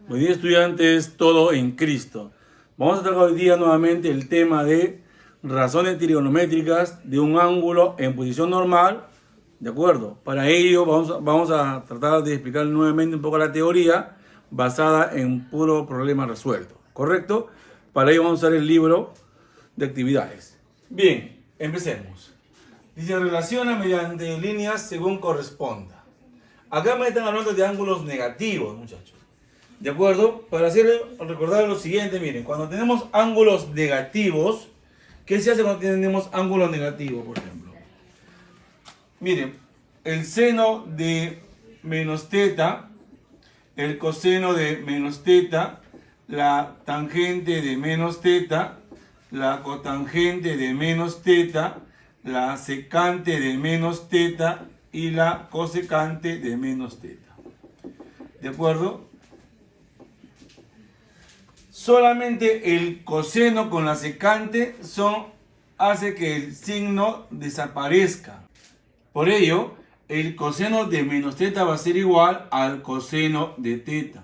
Buen día, estudiantes, todo en Cristo. Vamos a tratar hoy día nuevamente el tema de razones trigonométricas de un ángulo en posición normal. ¿De acuerdo? Para ello vamos a tratar de explicar nuevamente un poco la teoría basada en puro problema resuelto. ¿Correcto? Para ello vamos a usar el libro de actividades. Bien, empecemos. Dice, relaciona mediante líneas según corresponda. Acá me están hablando de ángulos negativos, muchachos. ¿De acuerdo? Para recordar lo siguiente, miren, cuando tenemos ángulos negativos, ¿qué se hace cuando tenemos ángulos negativos, por ejemplo? Miren, el seno de menos teta, el coseno de menos teta, la tangente de menos teta, la cotangente de menos teta, la secante de menos teta y la cosecante de menos teta. ¿De acuerdo? Solamente el coseno con la secante hace que el signo desaparezca. Por ello, el coseno de menos teta va a ser igual al coseno de teta.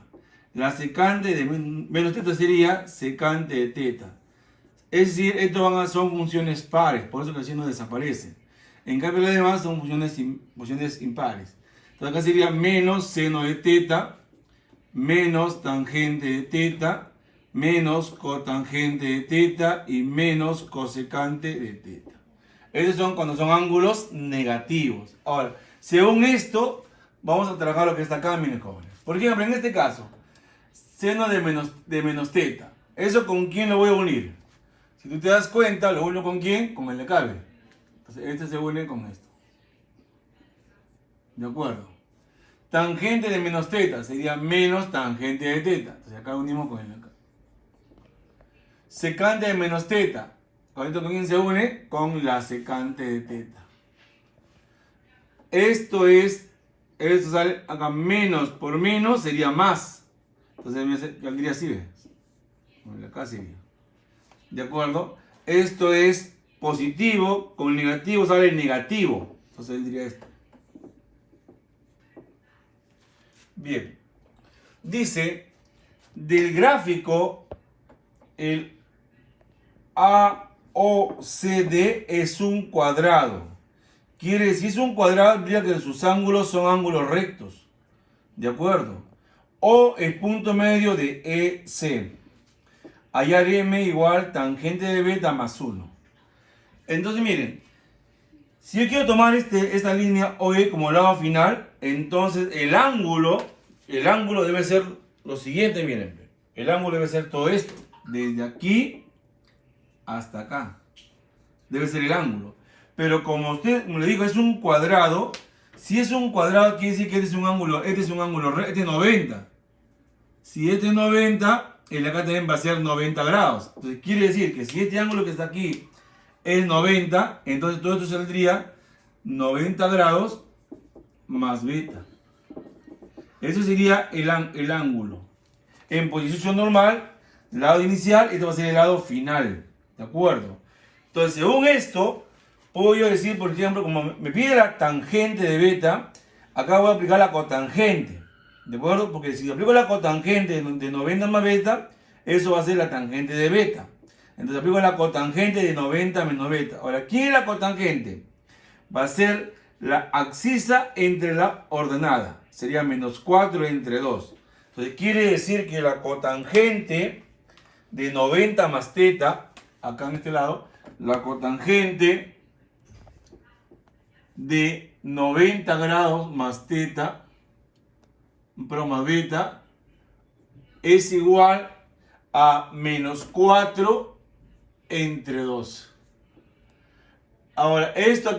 La secante de menos teta sería secante de teta. Es decir, estos son funciones pares, por eso que el signo desaparece. En cambio, las demás son funciones impares. Entonces acá sería menos seno de teta, menos tangente de teta, menos cotangente de teta y menos cosecante de teta. Esos son cuando son ángulos negativos. Ahora, según esto, vamos a trabajar lo que está acá, miren jóvenes. Por ejemplo, en este caso, seno de menos teta. ¿Eso con quién lo voy a unir? Si tú te das cuenta, ¿lo uno con quién? Con el de cabe. Entonces, este se une con esto. ¿De acuerdo? Tangente de menos teta sería menos tangente de teta. Entonces acá unimos con el de acá. Secante de menos teta. ¿Con esto con quién se une? Con la secante de teta. Esto sale acá menos por menos sería más. Entonces yo diría así, ¿ves? Acá sería. ¿De acuerdo? Esto es positivo, con negativo sale negativo. Entonces él diría esto. Bien. Dice, del gráfico, el AOCD es un cuadrado. Quiere decir, es un cuadrado, diría que sus ángulos son ángulos rectos. ¿De acuerdo? O el punto medio de EC. Hallar M igual tangente de beta más 1. Entonces miren, si yo quiero tomar esta línea OE como lado final, entonces el ángulo debe ser lo siguiente, miren. El ángulo debe ser todo esto, desde aquí hasta acá. Debe ser el ángulo. Pero como le digo, es un cuadrado. Si es un cuadrado, quiere decir que este es un ángulo recto, este es 90. Si este es 90, el de acá también va a ser 90 grados. Entonces quiere decir que si este ángulo que está aquí es 90, entonces todo esto saldría 90 grados más beta. Eso sería el ángulo. En posición normal, lado inicial, este va a ser el lado final. ¿De acuerdo? Entonces, según esto, puedo yo decir, por ejemplo, como me pide la tangente de beta, acá voy a aplicar la cotangente. ¿De acuerdo? Porque si aplico la cotangente de 90 más beta, eso va a ser la tangente de beta. Entonces aplico la cotangente de 90 menos beta. Ahora, ¿quién es la cotangente? Va a ser la abscisa entre la ordenada. Sería menos 4 entre 2. Entonces quiere decir que la cotangente de 90 más teta, acá en este lado, la cotangente de 90 grados más teta, pero más beta, es igual a menos 4 entre 2. Ahora, ¿esto a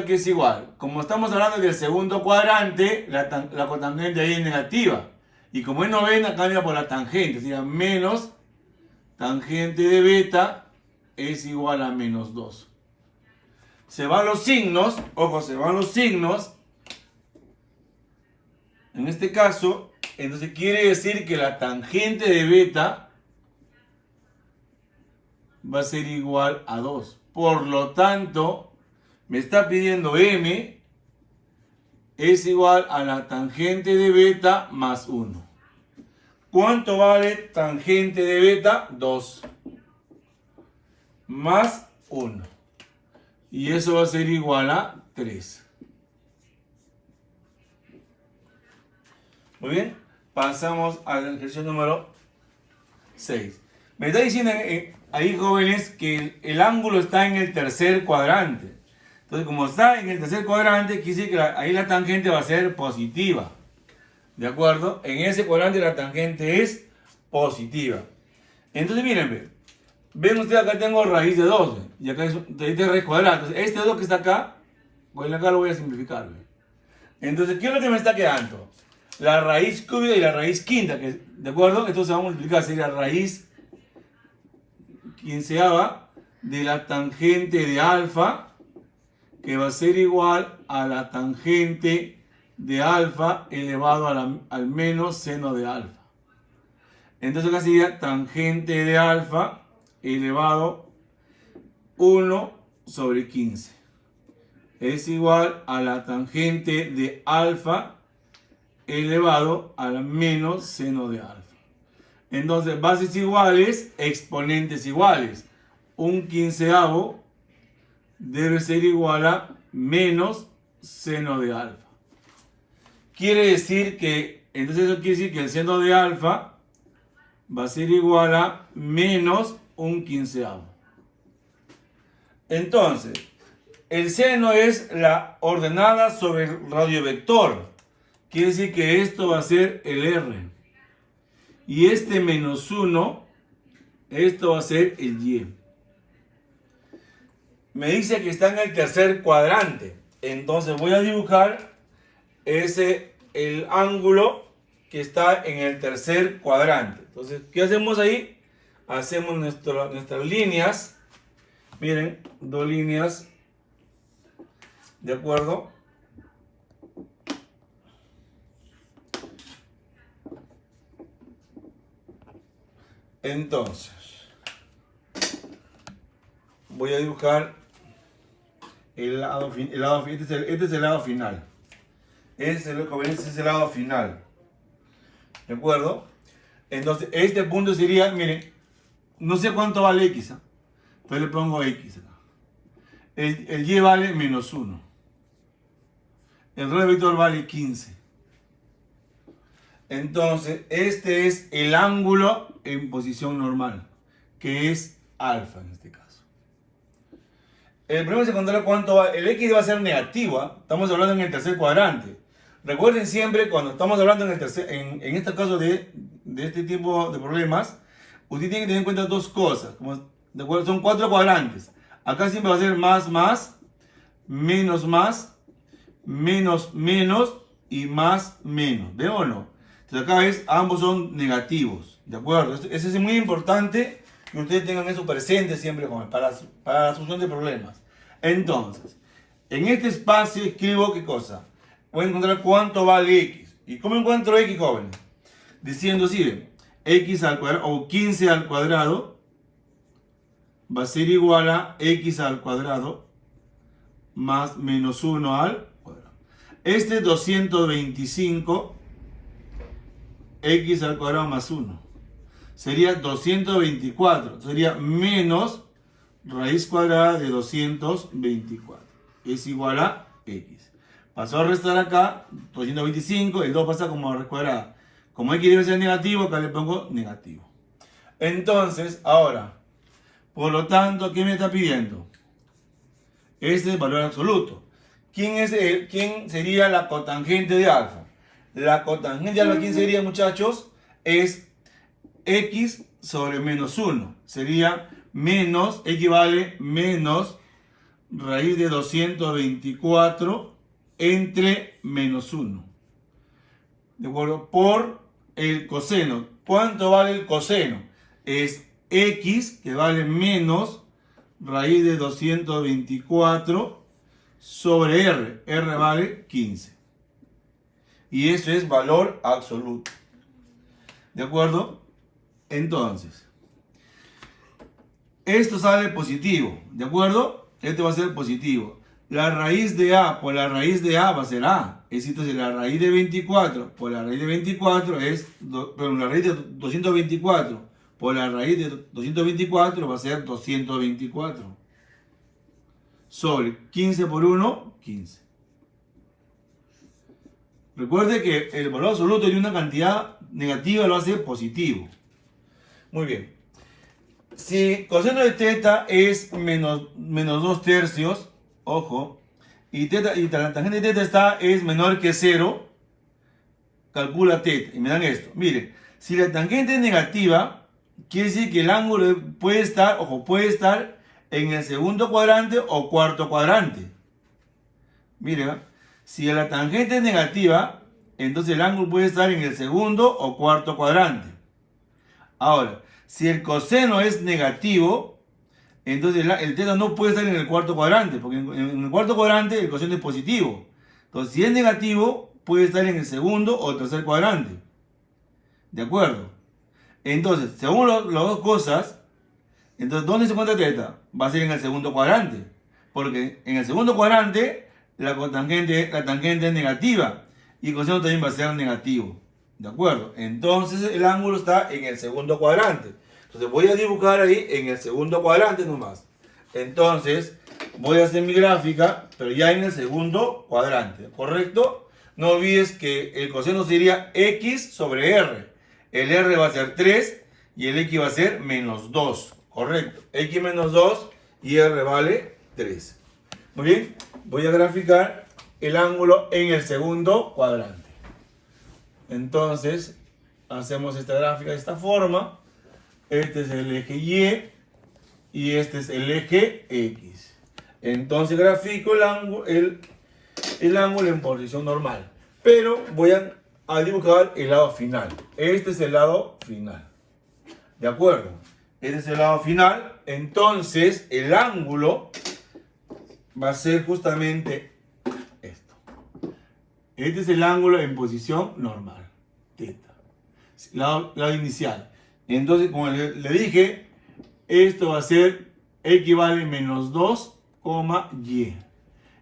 qué es igual? Como estamos hablando del segundo cuadrante, la cotangente ahí es negativa. Y como es 90, cambia por la tangente. Sería menos tangente de beta es igual a menos 2. Se van los signos, ojo, se van los signos. En este caso, entonces quiere decir que la tangente de beta va a ser igual a 2. Por lo tanto, me está pidiendo M es igual a la tangente de beta más 1. ¿Cuánto vale tangente de beta? 2. Más 1. Y eso va a ser igual a 3. Muy bien. Pasamos al ejercicio número 6. Me está diciendo ahí, jóvenes, que el ángulo está en el tercer cuadrante. Entonces, como está en el tercer cuadrante, quiere decir que ahí la tangente va a ser positiva. ¿De acuerdo? En ese cuadrante la tangente es positiva. Entonces, miren, ven ustedes, acá tengo raíz de 12. Y acá es raíz de raíz cuadrada. Entonces, este 2 que está acá, acá lo voy a simplificar. Entonces, ¿qué es lo que me está quedando? La raíz cúbica y la raíz quinta, ¿de acuerdo? Esto se va a multiplicar, sería raíz quinceava de la tangente de alfa, que va a ser igual a la tangente de alfa elevado al menos seno de alfa. Entonces acá sería tangente de alfa elevado 1 sobre 15. Es igual a la tangente de alfa elevado al menos seno de alfa. Entonces, bases iguales, exponentes iguales. Un quinceavo debe ser igual a menos seno de alfa. Quiere decir que, entonces eso quiere decir que el seno de alfa va a ser igual a menos un quinceavo. Entonces, el seno es la ordenada sobre el radiovector. Quiere decir que esto va a ser el R. Y este menos 1, esto va a ser el Y. Me dice que está en el tercer cuadrante. Entonces voy a dibujar el ángulo que está en el tercer cuadrante. Entonces, ¿qué hacemos ahí? Hacemos nuestras líneas. Miren, 2 líneas. ¿De acuerdo? Entonces, voy a dibujar el lado final. Este es el lado final. Este es el lado final. ¿De acuerdo? Entonces, este punto sería, miren, no sé cuánto vale X. Entonces le pongo X acá. El Y vale menos 1. El radiovector vale 15. Entonces, este es el ángulo en posición normal, que es alfa en este caso. El problema es encontrar cuánto va. El X va a ser negativo, ¿eh? Estamos hablando en el tercer cuadrante. Recuerden siempre, cuando estamos hablando en este caso de este tipo de problemas, usted tiene que tener en cuenta 2 cosas. ¿De acuerdo? Son 4 cuadrantes. Acá siempre va a ser más, menos, menos y más, menos. ¿Ven o no? Entonces acá ambos son negativos, ¿de acuerdo? Eso es muy importante que ustedes tengan eso presente siempre para la solución de problemas. Entonces, en este espacio escribo ¿qué cosa? Voy a encontrar cuánto vale X. ¿Y cómo encuentro X, jóvenes? Diciendo así, X al cuadrado o 15 al cuadrado va a ser igual a X al cuadrado más menos 1 al cuadrado. Este es 225 X al cuadrado más 1. Sería 224. Sería menos raíz cuadrada de 224. Es igual a X. Pasó a restar acá 225. El 2 pasa como raíz cuadrada. Como X debe ser negativo, acá le pongo negativo. Entonces, ahora, por lo tanto, ¿qué me está pidiendo? Este es el valor absoluto. ¿Quién sería la cotangente de alfa? La cotangente de alfa, ¿quién sería, muchachos? Es X sobre menos 1. Sería menos, equivale menos raíz de 224 entre menos 1. ¿De acuerdo? Por el coseno. ¿Cuánto vale el coseno? Es X, que vale menos raíz de 224 sobre R. R vale 15. Y eso es valor absoluto. ¿De acuerdo? Entonces, esto sale positivo. ¿De acuerdo? Este va a ser positivo. La raíz de A por la raíz de A va a ser A. Es entonces la raíz de 24 por la raíz de 24 es, perdón, la raíz de 224 por la raíz de 224 va a ser 224. Sobre 15 por 1, 15. Recuerde que el valor absoluto de una cantidad negativa lo hace positivo. Muy bien. Si coseno de teta es menos 2 tercios, ojo, y la tangente de teta es menor que 0, calcula teta. Y me dan esto. Mire, si la tangente es negativa, quiere decir que el ángulo puede estar, ojo, puede estar en el segundo cuadrante o cuarto cuadrante. Mire, si la tangente es negativa, entonces el ángulo puede estar en el segundo o cuarto cuadrante. Ahora, si el coseno es negativo, entonces el teta no puede estar en el cuarto cuadrante, porque en el cuarto cuadrante el coseno es positivo. Entonces, si es negativo, puede estar en el segundo o tercer cuadrante. ¿De acuerdo? Entonces, según las dos cosas, entonces, ¿dónde se encuentra teta? Va a ser en el segundo cuadrante. Porque en el segundo cuadrante, la tangente es negativa. Y el coseno también va a ser negativo. ¿De acuerdo? Entonces el ángulo está en el segundo cuadrante. Entonces voy a dibujar ahí en el segundo cuadrante nomás. Entonces voy a hacer mi gráfica, pero ya en el segundo cuadrante. ¿Correcto? No olvides que el coseno sería x sobre r. El r va a ser 3 y el x va a ser menos 2. Correcto. X menos 2 y r vale 3. Muy bien. Voy a graficar el ángulo en el segundo cuadrante. Entonces, hacemos esta gráfica de esta forma. Este es el eje Y este es el eje X. Entonces grafico el ángulo en posición normal. Pero voy a dibujar el lado final. Este es el lado final. ¿De acuerdo? Este es el lado final. Entonces, el ángulo va a ser justamente esto. Este es el ángulo en posición normal, teta, lado inicial. Entonces, como le dije, esto va a ser x vale menos 2, y.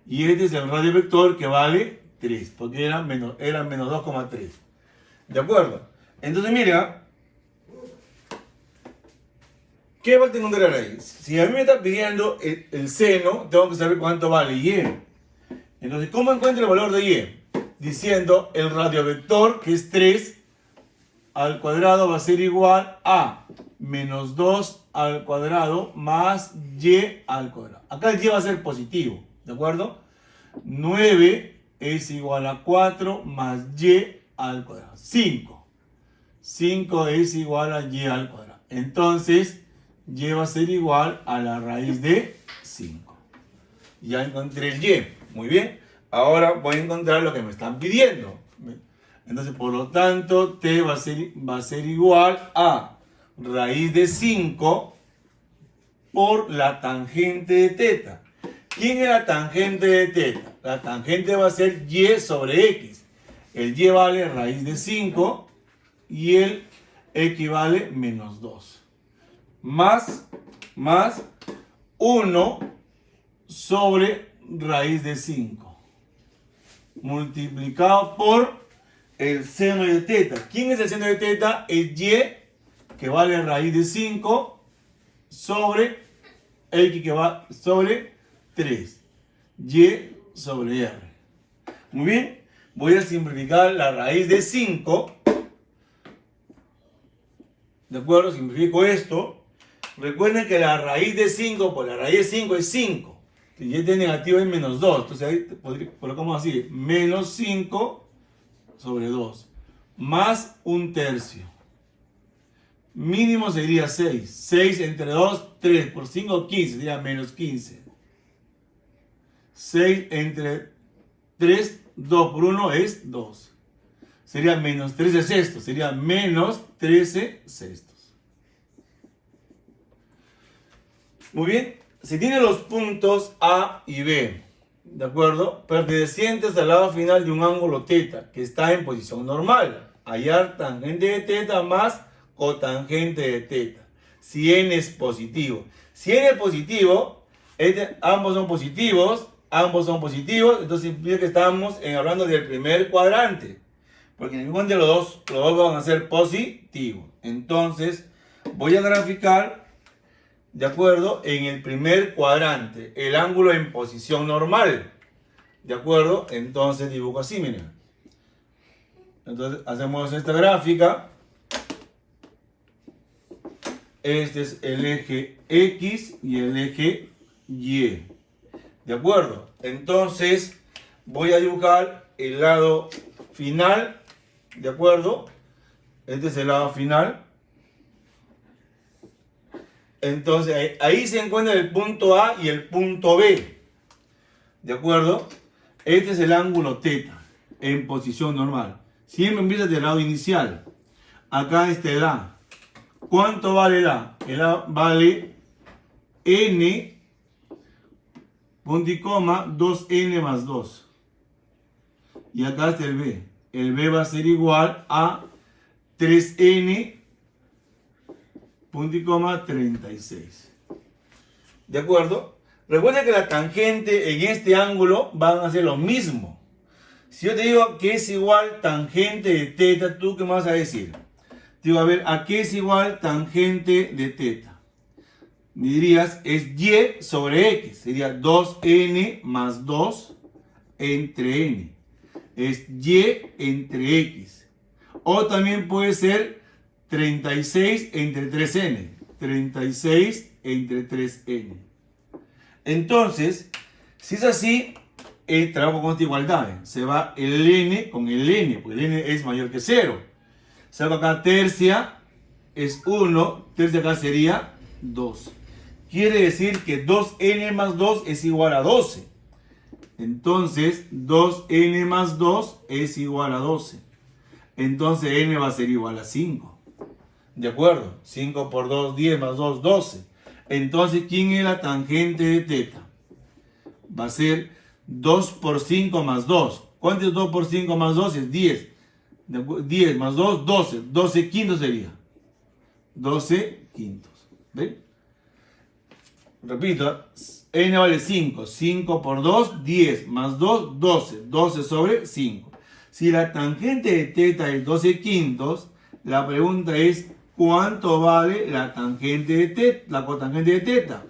Y este es el radio vector que vale 3, porque era menos 2,3. ¿De acuerdo? Entonces, mira, ¿qué va a encontrar ahí? Si a mí me está pidiendo el seno, tengo que saber cuánto vale y. Entonces, ¿cómo encuentro el valor de y? Diciendo el radiovector, que es 3 al cuadrado, va a ser igual a menos 2 al cuadrado más y al cuadrado. Acá el y va a ser positivo, ¿de acuerdo? 9 es igual a 4 más y al cuadrado. 5. 5 es igual a y al cuadrado. Entonces, y va a ser igual a la raíz de 5. Ya encontré el y. Muy bien. Ahora voy a encontrar lo que me están pidiendo. Entonces, por lo tanto, t va a ser igual a raíz de 5 por la tangente de teta. ¿Quién es la tangente de teta? La tangente va a ser y sobre x. El y vale raíz de 5 y el x vale menos 2. Más 1 sobre raíz de 5. Multiplicado por el seno de teta. ¿Quién es el seno de teta? Es y, que vale raíz de 5, sobre x, que va sobre 3. Y sobre r. Muy bien. Voy a simplificar la raíz de 5. ¿De acuerdo? Simplifico esto. Recuerden que la raíz de 5 por la raíz de 5 es 5. Y este negativo es menos 2. Entonces ahí colocamos así. Menos 5 sobre 2. Más 1/3. Mínimo sería 6. 6 entre 2, 3. Por 5, 15. Sería menos 15. 6 entre 3, 2 por 1 es 2. Sería menos 13 sextos. Sería menos 13 sextos. Muy bien. Si tiene los puntos A y B, ¿de acuerdo? Pertenecientes al lado final de un ángulo teta que está en posición normal. Hallar tangente de teta más cotangente de teta. Si n es positivo. Si n es positivo, ambos son positivos, ambos son positivos, entonces implica que estamos hablando del primer cuadrante. Porque igualmente los dos van a ser positivos. Entonces, voy a graficar, de acuerdo, en el primer cuadrante, el ángulo en posición normal. ¿De acuerdo? Entonces dibujo así, miren. Entonces hacemos esta gráfica. Este es el eje X y el eje Y. ¿De acuerdo? Entonces voy a dibujar el lado final. ¿De acuerdo? Este es el lado final. Entonces ahí se encuentra el punto A y el punto B. ¿De acuerdo? Este es el ángulo θ en posición normal. Siempre empieza del lado inicial. Acá está el A. ¿Cuánto vale el A? El A vale n, punto y coma, 2n más 2. Y acá está el B. El B va a ser igual a 3n, punto y coma, 36. ¿De acuerdo? Recuerda que la tangente en este ángulo van a ser lo mismo. Si yo te digo que es igual tangente de θ, ¿tú qué me vas a decir? Te digo, a ver, ¿a qué es igual tangente de θ? Me dirías, es y sobre x. Sería 2n más 2 entre n. Es y entre x. O también puede ser 36 entre 3n. 36 entre 3n. Entonces, si es así, trabajo con esta igualdad. Se va el n con el n, porque el n es mayor que 0. Saco acá tercia, es 1, tercia acá sería 2. Quiere decir que 2n más 2 es igual a 12. Entonces, 2n más 2 es igual a 12. Entonces, n va a ser igual a 5. ¿De acuerdo? 5 por 2, 10 más 2, 12. Entonces, ¿quién es la tangente de θ? Va a ser 2 por 5 más 2. ¿Cuánto es 2 por 5 más 2? Es 10. 10 más 2, 12. 12 quintos sería. 12 quintos. ¿Ven? Repito, n vale 5. 5 por 2, 10. Más 2, 12. 12 sobre 5. Si la tangente de θ es 12 quintos, la pregunta es, ¿cuánto vale la tangente de θ, la cotangente de θ?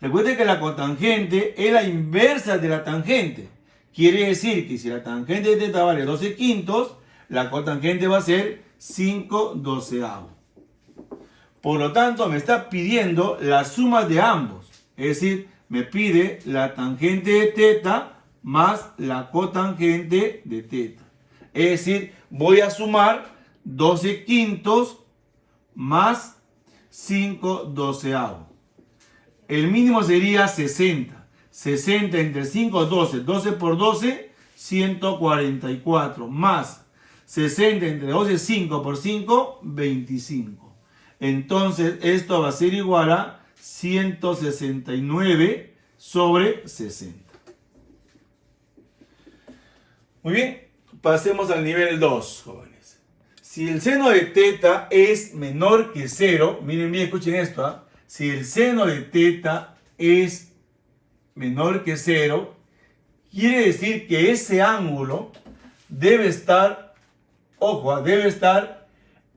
Recuerden que la cotangente es la inversa de la tangente. Quiere decir que si la tangente de θ vale 12 quintos, la cotangente va a ser 5 doceavos. Por lo tanto, me está pidiendo la suma de ambos. Es decir, me pide la tangente de θ más la cotangente de θ. Es decir, voy a sumar 12 quintos más 5 doceavos. El mínimo sería 60. 60 entre 5, 12. 12 por 12, 144. Más 60 entre 12, 5 por 5, 25. Entonces, esto va a ser igual a 169 sobre 60. Muy bien, pasemos al nivel 2, jóvenes. Si el seno de θ es menor que 0, miren bien, escuchen esto, ¿eh? Si el seno de θ es menor que 0, quiere decir que ese ángulo debe estar, ojo, debe estar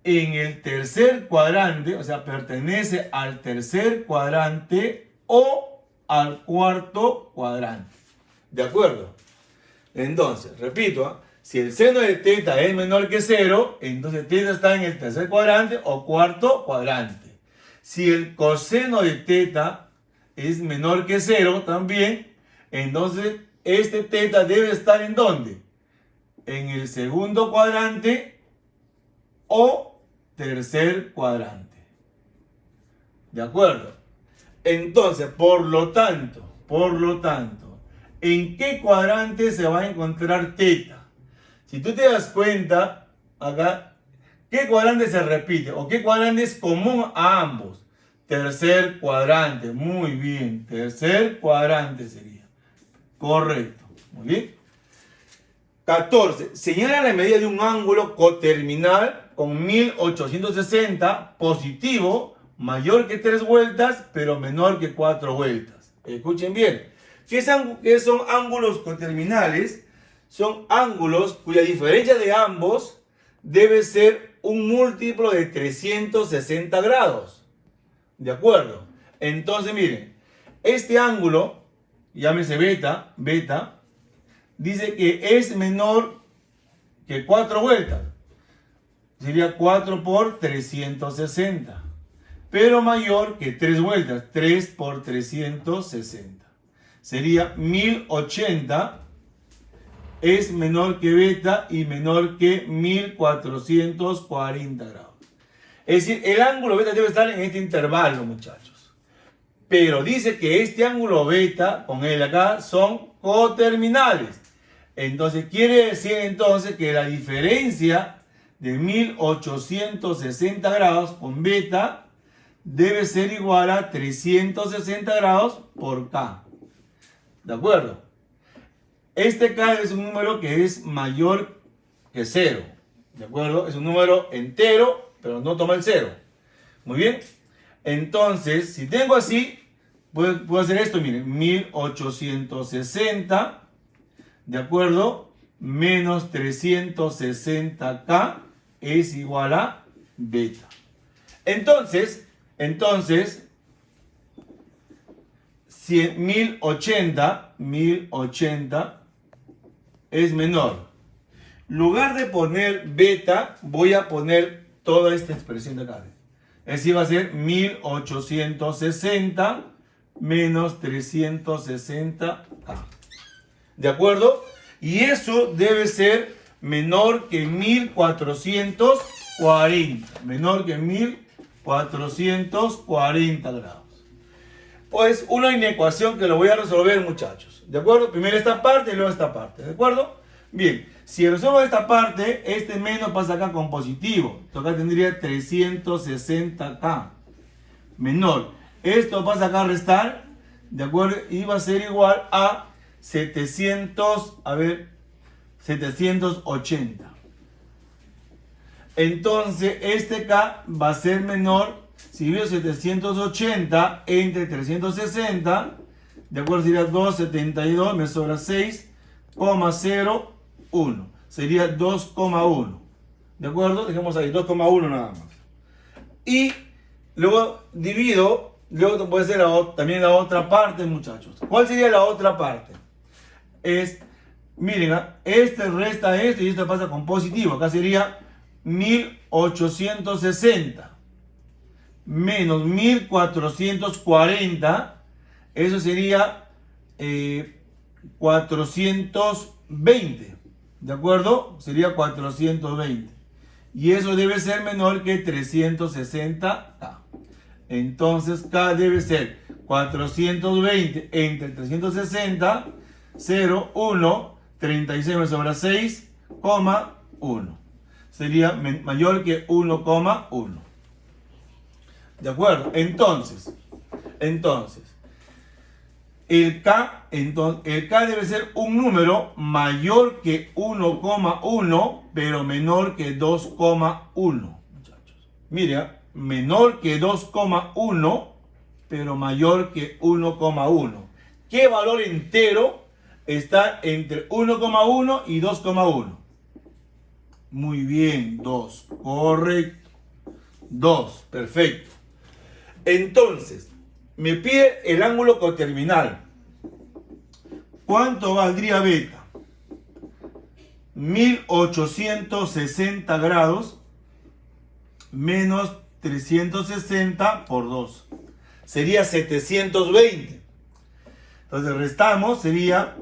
en el tercer cuadrante, o sea, pertenece al tercer cuadrante o al cuarto cuadrante. ¿De acuerdo? Entonces, repito, ¿eh? Si el seno de θ es menor que 0, entonces θ está en el tercer cuadrante o cuarto cuadrante. Si el coseno de θ es menor que 0 también, entonces este θ debe estar ¿en dónde? En el segundo cuadrante o tercer cuadrante. ¿De acuerdo? Entonces, por lo tanto, ¿en qué cuadrante se va a encontrar θ? Si tú te das cuenta, acá, ¿qué cuadrante se repite? ¿O qué cuadrante es común a ambos? Tercer cuadrante, muy bien. Tercer cuadrante sería. Correcto, muy bien. 14. Señala la medida de un ángulo coterminal con 1860 positivo, mayor que 3 vueltas, pero menor que 4 vueltas. Escuchen bien. ¿Qué son ángulos coterminales? Son ángulos cuya diferencia de ambos debe ser un múltiplo de 360 grados. ¿De acuerdo? Entonces, miren, este ángulo, llámese beta, dice que es menor que 4 vueltas. Sería 4 por 360. Pero mayor que 3 vueltas. 3 por 360. Sería 1080. Es menor que beta y menor que 1440 grados. Es decir, el ángulo beta debe estar en este intervalo, muchachos. Pero dice que este ángulo beta, con él acá, son coterminales. Entonces, quiere decir entonces que la diferencia de 1860 grados con beta debe ser igual a 360 grados por K. ¿De acuerdo? Este K es un número que es mayor que 0. ¿De acuerdo? Es un número entero, pero no toma el 0. Muy bien. Entonces, si tengo así, puedo hacer esto, miren, 1860, ¿de acuerdo? Menos 360K es igual a beta. Entonces, si 1080 es menor. En lugar de poner beta, voy a poner toda esta expresión de acá. Es decir, va a ser 1860 menos 360K. ¿De acuerdo? Y eso debe ser menor que 1440. Menor que 1440 grados. Pues una inecuación que lo voy a resolver, muchachos. ¿De acuerdo? Primero esta parte y luego esta parte. ¿De acuerdo? Bien. Si resuelvo esta parte, este menos pasa acá con positivo. Esto acá tendría 360K. Menor. Esto pasa acá a restar. ¿De acuerdo? Y va a ser igual a 780. Entonces, este K va a ser menor. Si divido 780 entre 360, de acuerdo, sería 272, me sobra 6,01. Sería 2,1. ¿De acuerdo? Dejemos ahí, 2,1 nada más. Y luego divido, luego puede ser también la otra parte, muchachos. ¿Cuál sería la otra parte? Miren, este resta esto y esto pasa con positivo. Acá sería 1860 menos 1440. Eso sería 420. ¿De acuerdo? Sería 420. Y eso debe ser menor que 360K. Entonces K debe ser 420 entre 360. 0, 1, 36 me sobra 6,1. Sería mayor que 1,1. ¿De acuerdo? Entonces, el K debe ser un número mayor que 1,1, pero menor que 2,1. Muchachos, mira, menor que 2,1, pero mayor que 1,1. ¿Qué valor entero está entre 1,1 y 2,1? Muy bien, 2. Correcto. 2. Perfecto. Entonces, me pide el ángulo coterminal. ¿Cuánto valdría beta? 1860 grados menos 360 por 2. Sería 720. Entonces restamos, sería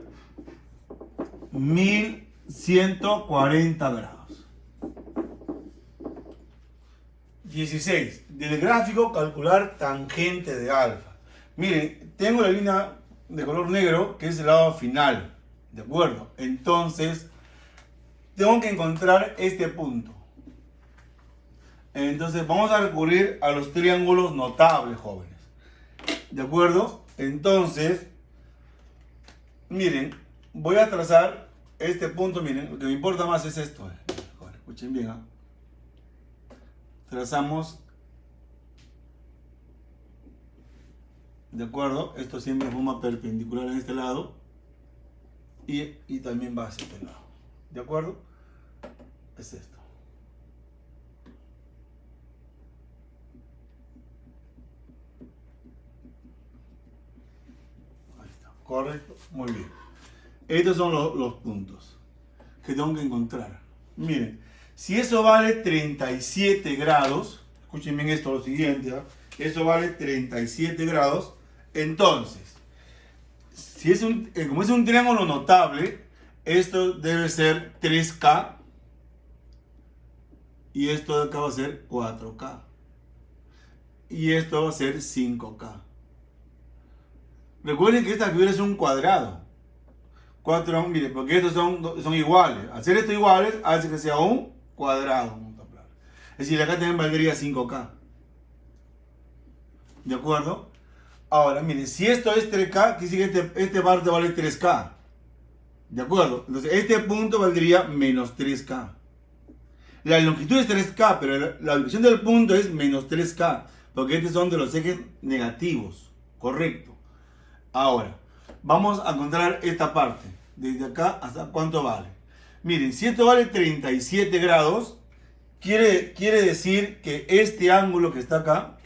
1140 grados. 16. Del gráfico calcular tangente de alfa. Miren, tengo la línea de color negro que es el lado final. ¿De acuerdo? Entonces, tengo que encontrar este punto. Entonces, vamos a recurrir a los triángulos notables, jóvenes. ¿De acuerdo? Entonces, miren, voy a trazar este punto. Miren, lo que me importa más es esto. Escuchen bien, ¿eh? Trazamos ¿De acuerdo? Esto siempre forma perpendicular en este lado. Y también va hacia este lado. ¿De acuerdo? Es esto. Ahí está. Correcto. Muy bien. Estos son los puntos que tengo que encontrar. Miren, si eso vale 37 grados, escuchen bien esto, lo siguiente, ¿eh? Eso vale 37 grados, entonces, si es como es un triángulo notable, esto debe ser 3K y esto de acá va a ser 4K y esto va a ser 5K. Recuerden que esta figura es un cuadrado. 4, mire, porque estos son iguales. Hacer esto iguales hace que sea un cuadrado. Es decir, acá también valdría 5K. ¿De acuerdo? Ahora, miren, si esto es 3K, quiere decir que este parte vale 3K. ¿De acuerdo? Entonces, este punto valdría menos 3K. La longitud es 3K, pero la dirección del punto es menos 3K. Porque estos son de los ejes negativos. Correcto. Ahora, vamos a encontrar esta parte. Desde acá hasta cuánto vale. Miren, si esto vale 37 grados, quiere decir que este ángulo que está acá,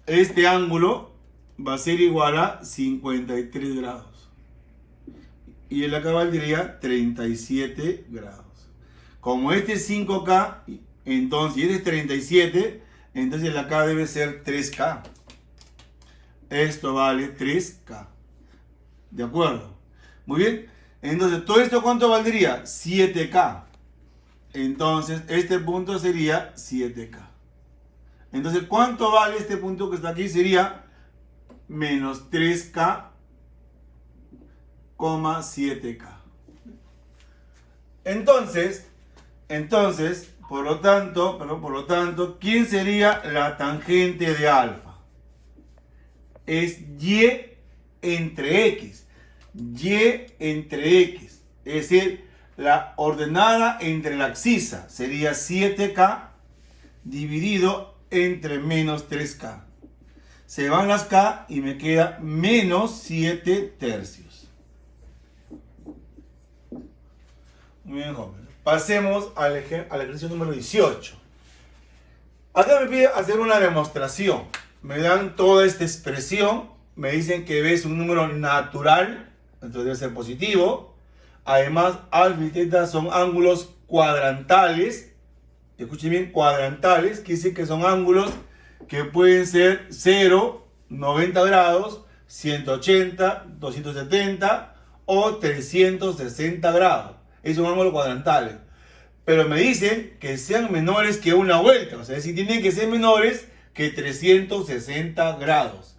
este ángulo va a ser igual a 53 grados. Y el acá valdría 37 grados. Como este es 5K, entonces, y este es 37, entonces el acá debe ser 3K. Esto vale 3K. ¿De acuerdo? Muy bien. Entonces, ¿todo esto cuánto valdría? 7K. Entonces, este punto sería 7K. Entonces, ¿cuánto vale este punto que está aquí? Sería menos 3K, 7K. Entonces, por lo tanto, ¿quién sería la tangente de alfa? Es Y entre X. Y entre X. Es decir, la ordenada entre la abscisa sería 7K dividido entre menos 3K. Se van las K y me queda menos 7 tercios. Muy bien, jóvenes. Pasemos al ejercicio número 18. Acá me pide hacer una demostración. Me dan toda esta expresión. Me dicen que B es un número natural. Entonces debe ser positivo. Además, alfa y teta son ángulos cuadrantales. Escuchen bien, cuadrantales. Quiere decir que son ángulos que pueden ser 0, 90 grados, 180, 270 o 360 grados. Es un ángulo cuadrantal. Pero me dicen que sean menores que una vuelta. O sea, si tienen que ser menores que 360 grados.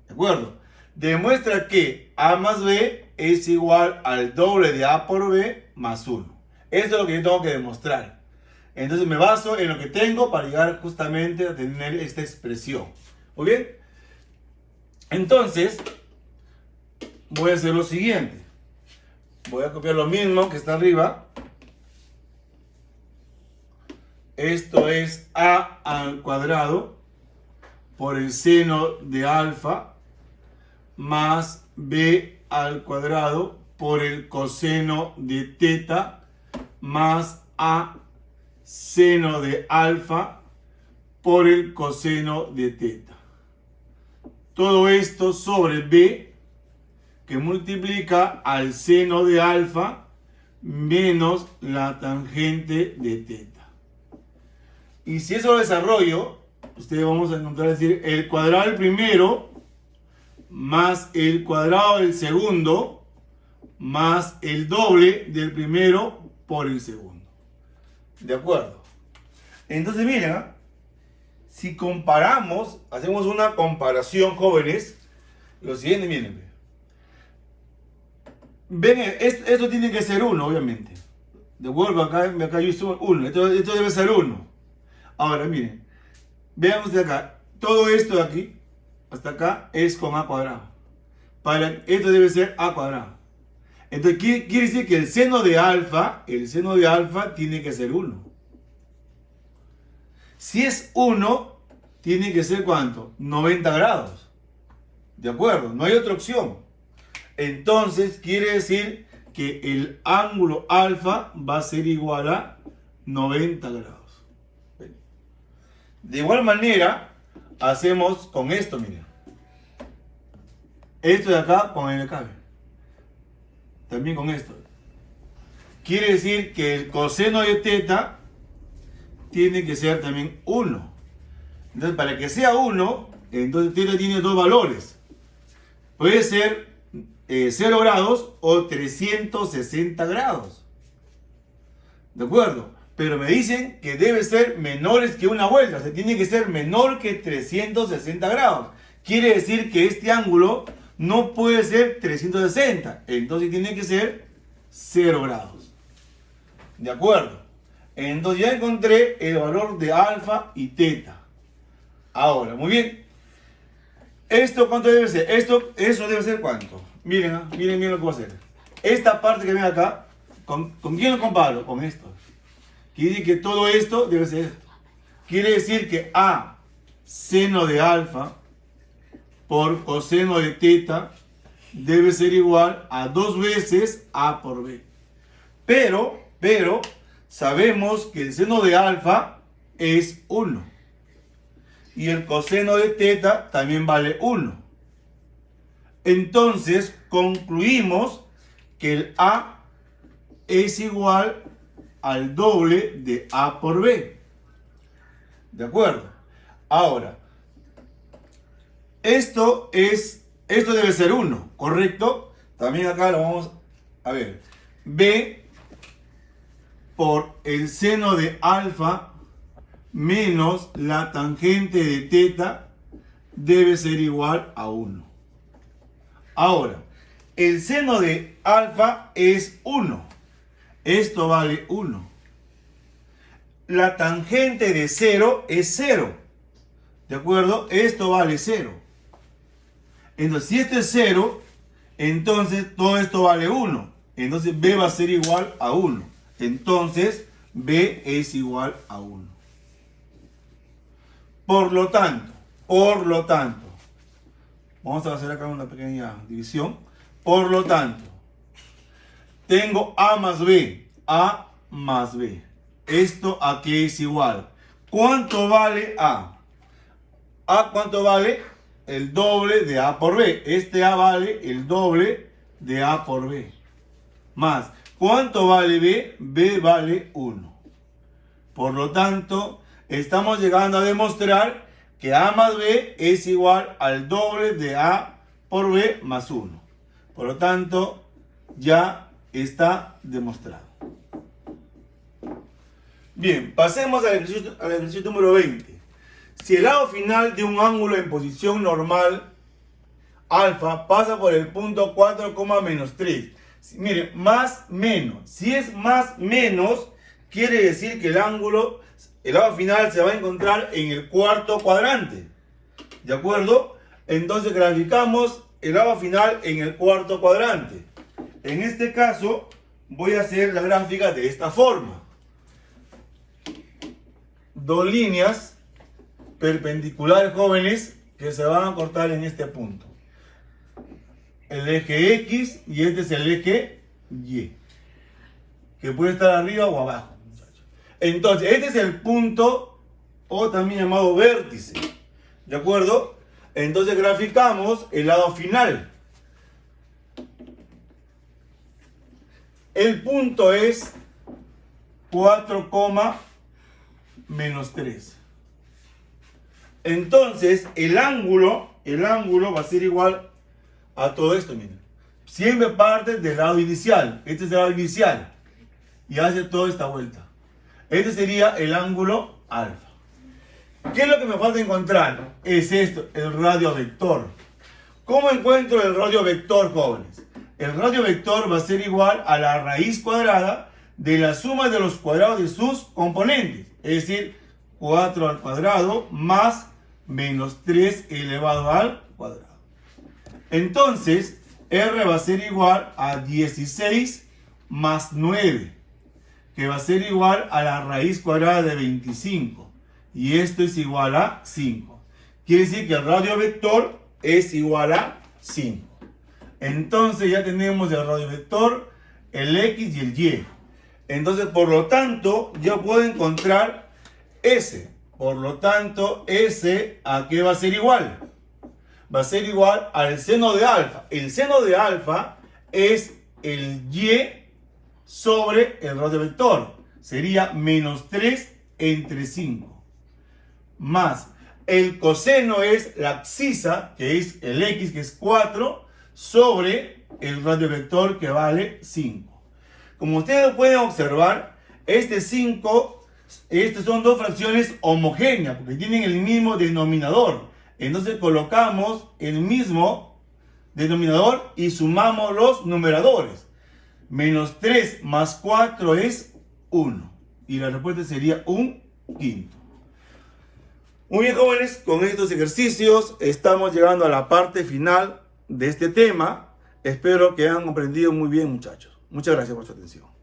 ¿De acuerdo? Demuestra que A más B es igual al doble de A por B más 1. Esto es lo que yo tengo que demostrar. Entonces me baso en lo que tengo para llegar justamente a tener esta expresión. ¿Muy bien? Entonces, voy a hacer lo siguiente. Voy a copiar lo mismo que está arriba. Esto es A al cuadrado por el seno de alfa más B al cuadrado por el coseno de teta más A seno de alfa por el coseno de teta. Todo esto sobre B que multiplica al seno de alfa menos la tangente de teta. Y si eso lo desarrollo, ustedes vamos a encontrar, decir, el cuadrado del primero más el cuadrado del segundo más el doble del primero por el segundo. ¿De acuerdo? Entonces, miren, si comparamos, hacemos una comparación, jóvenes, lo siguiente, miren. Ven, esto tiene que ser 1, obviamente. Devuelvo acá yo estoy 1. Esto debe ser 1. Ahora, miren. Vean ustedes acá. Todo esto de aquí, hasta acá, es con A cuadrado. Esto debe ser A cuadrado. Entonces, quiere decir que el seno de alfa tiene que ser 1. Si es 1, tiene que ser ¿cuánto? 90 grados. ¿De acuerdo? No hay otra opción. Entonces quiere decir que el ángulo alfa va a ser igual a 90 grados. De igual manera, hacemos con esto, miren. Esto de acá con el acá. También con esto. Quiere decir que el coseno de teta tiene que ser también 1. Entonces, para que sea 1, entonces teta tiene dos valores. Puede ser 0 grados o 360 grados. ¿De acuerdo? Pero me dicen que debe ser menores que una vuelta. O sea, tiene que ser menor que 360 grados. Quiere decir que este ángulo no puede ser 360. Entonces tiene que ser 0 grados. ¿De acuerdo? Entonces ya encontré el valor de alfa y teta. Ahora, muy bien. ¿Esto cuánto debe ser? Eso debe ser ¿cuánto? Miren, miren bien lo que voy a hacer. Esta parte que ven acá, ¿con quién lo comparo? Con esto. Quiere decir que todo esto debe ser esto. Quiere decir que A seno de alfa por coseno de teta debe ser igual a 2 veces A por B. Pero sabemos que el seno de alfa es 1. Y el coseno de teta también vale 1. Entonces concluimos que el A es igual al doble de A por B. ¿De acuerdo? Ahora, esto debe ser 1, ¿correcto? También acá lo vamos a ver. B por el seno de alfa menos la tangente de teta debe ser igual a 1. Ahora, el seno de alfa es 1. Esto vale 1. La tangente de 0 es 0. ¿De acuerdo? Esto vale 0. Entonces, si esto es 0, entonces todo esto vale 1. Entonces, B va a ser igual a 1. Entonces, B es igual a 1. Por lo tanto, vamos a hacer acá una pequeña división. Por lo tanto, tengo A más B. A más B. ¿Esto a qué es igual? ¿Cuánto vale A? ¿A cuánto vale? El doble de A por B. Este A vale el doble de A por B. Más, ¿cuánto vale B? B vale 1. Por lo tanto, estamos llegando a demostrar que A más B es igual al doble de A por B más 1. Por lo tanto, ya está demostrado. Bien, pasemos al ejercicio número 20. Si el lado final de un ángulo en posición normal alfa pasa por el punto 4, menos 3. Miren, más menos. Si es más menos, quiere decir que el lado final se va a encontrar en el cuarto cuadrante. ¿De acuerdo? Entonces graficamos el lado final en el cuarto cuadrante. En este caso, voy a hacer la gráfica de esta forma. Dos líneas perpendiculares, jóvenes, que se van a cortar en este punto. El eje X y este es el eje Y, que puede estar arriba o abajo. Entonces, este es el punto, o también llamado vértice. ¿De acuerdo? Entonces graficamos el lado final. El punto es 4, menos 3. Entonces, el ángulo va a ser igual a todo esto, miren. Siempre parte del lado inicial. Este es el lado inicial. Y hace toda esta vuelta. Este sería el ángulo alfa. ¿Qué es lo que me falta encontrar? Es esto, el radio vector. ¿Cómo encuentro el radio vector, jóvenes? El radio vector va a ser igual a la raíz cuadrada de la suma de los cuadrados de sus componentes. Es decir, 4 al cuadrado más menos 3 elevado al cuadrado. Entonces, R va a ser igual a 16 más 9, que va a ser igual a la raíz cuadrada de 25. Y esto es igual a 5. quiere decir que el radio vector es igual a 5. Entonces ya tenemos el radio vector, el X y el Y. Entonces, por lo tanto, yo puedo encontrar S. Por lo tanto, S, ¿a qué va a ser igual? Va a ser igual al seno de alfa. El seno de alfa es el Y sobre el radio vector. Sería menos 3 entre 5. Más el coseno es la abscisa, que es el X, que es 4, sobre el radio vector, que vale 5. Como ustedes pueden observar, estas son dos fracciones homogéneas, porque tienen el mismo denominador. Entonces colocamos el mismo denominador y sumamos los numeradores. Menos 3 más 4 es 1. Y la respuesta sería 1/5. Muy bien, jóvenes, con estos ejercicios estamos llegando a la parte final de este tema. Espero que hayan comprendido muy bien, muchachos. Muchas gracias por su atención.